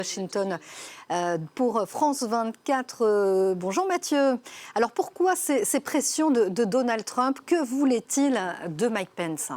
Washington pour France 24. Bonjour Mathieu. Alors pourquoi ces pressions de Donald Trump? Que voulait-il de Mike Pence?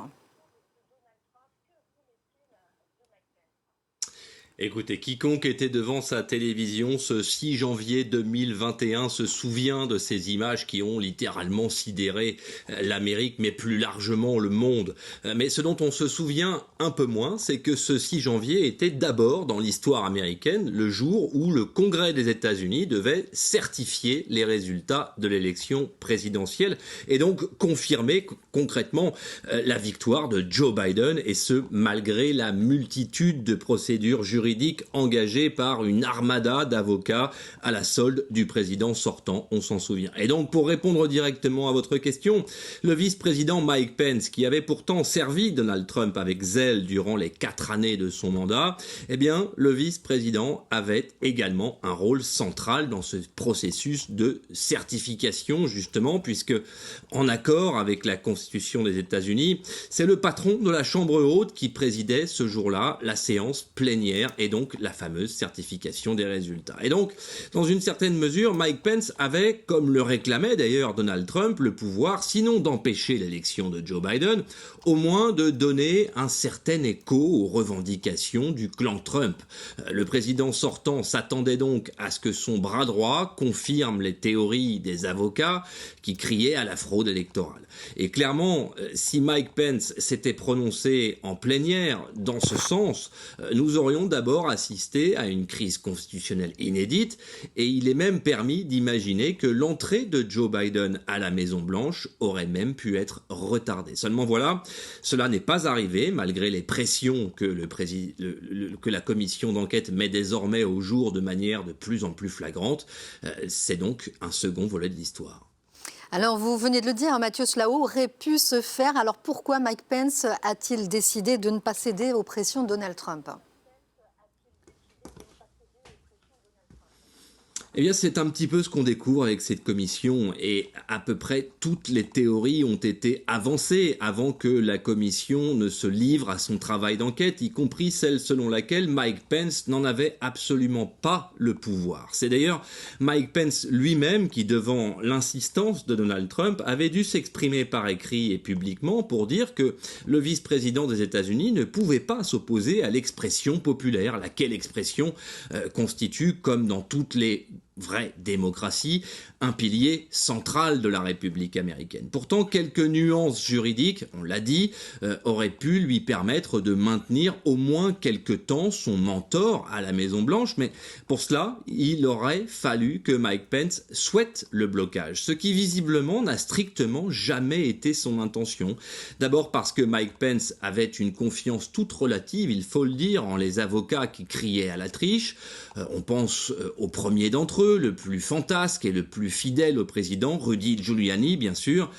Écoutez, quiconque était devant sa télévision ce 6 janvier 2021 se souvient de ces images qui ont littéralement sidéré l'Amérique, mais plus largement le monde. Mais ce dont on se souvient un peu moins, c'est que ce 6 janvier était d'abord dans l'histoire américaine le jour où le Congrès des États-Unis devait certifier les résultats de l'élection présidentielle et donc confirmer concrètement la victoire de Joe Biden, et ce malgré la multitude de procédures juridiques engagé par une armada d'avocats à la solde du président sortant, on s'en souvient. Et donc, pour répondre directement à votre question, le vice-président Mike Pence, qui avait pourtant servi Donald Trump avec zèle durant les 4 années de son mandat, eh bien, le vice-président avait également un rôle central dans ce processus de certification, justement, puisque, en accord avec la Constitution des États-Unis, c'est le patron de la Chambre haute qui présidait ce jour-là la séance plénière et donc la fameuse certification des résultats. Et donc, dans une certaine mesure, Mike Pence avait, comme le réclamait d'ailleurs Donald Trump, le pouvoir, sinon d'empêcher l'élection de Joe Biden, au moins de donner un certain écho aux revendications du clan Trump. Le président sortant s'attendait donc à ce que son bras droit confirme les théories des avocats qui criaient à la fraude électorale. Et clairement, si Mike Pence s'était prononcé en plénière dans ce sens, nous aurions d'abord assisté à une crise constitutionnelle inédite, et il est même permis d'imaginer que l'entrée de Joe Biden à la Maison-Blanche aurait même pu être retardée. Seulement voilà, cela n'est pas arrivé, malgré les pressions que, que la commission d'enquête met désormais au jour de manière de plus en plus flagrante. C'est donc un second volet de l'histoire. Alors, vous venez de le dire, Mathieu, cela aurait pu se faire. Alors, pourquoi Mike Pence a-t-il décidé de ne pas céder aux pressions de Donald Trump? Eh bien, c'est un petit peu ce qu'on découvre avec cette commission, et à peu près toutes les théories ont été avancées avant que la commission ne se livre à son travail d'enquête, y compris celle selon laquelle Mike Pence n'en avait absolument pas le pouvoir. C'est d'ailleurs Mike Pence lui-même qui, devant l'insistance de Donald Trump, avait dû s'exprimer par écrit et publiquement pour dire que le vice-président des États-Unis ne pouvait pas s'opposer à l'expression populaire, laquelle expression constitue, comme dans toutes les vraie démocratie, un pilier central de la République américaine. Pourtant, quelques nuances juridiques, on l'a dit, auraient pu lui permettre de maintenir au moins quelque temps son mentor à la Maison-Blanche, mais pour cela, il aurait fallu que Mike Pence souhaite le blocage, ce qui visiblement n'a strictement jamais été son intention. D'abord parce que Mike Pence avait une confiance toute relative, il faut le dire, en les avocats qui criaient à la triche. On pense au premier d'entre eux, le plus fantasque et le plus fidèle au président, Rudy Giuliani, bien sûr.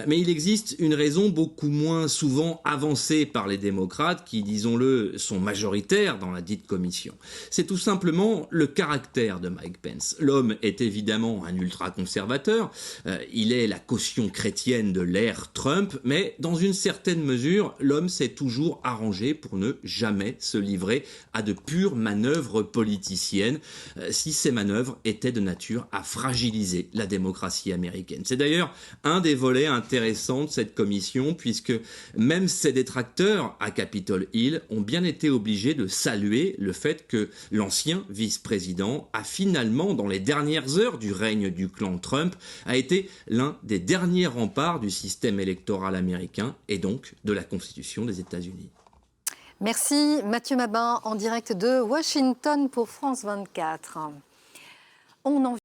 Mais il existe une raison beaucoup moins souvent avancée par les démocrates qui, disons-le, sont majoritaires dans la dite commission. C'est tout simplement le caractère de Mike Pence. L'homme est évidemment un ultra-conservateur, il est la caution chrétienne de l'ère Trump, mais dans une certaine mesure, l'homme s'est toujours arrangé pour ne jamais se livrer à de pures manœuvres politiciennes, si ces manœuvres étaient de nature à fragiliser la démocratie américaine. C'est d'ailleurs un des volets intéressants de cette commission, puisque même ses détracteurs à Capitol Hill ont bien été obligés de saluer le fait que l'ancien vice-président a finalement, dans les dernières heures du règne du clan Trump, a été l'un des derniers remparts du système électoral américain et donc de la Constitution des États-Unis. Merci Mathieu Mabin en direct de Washington pour France 24. On en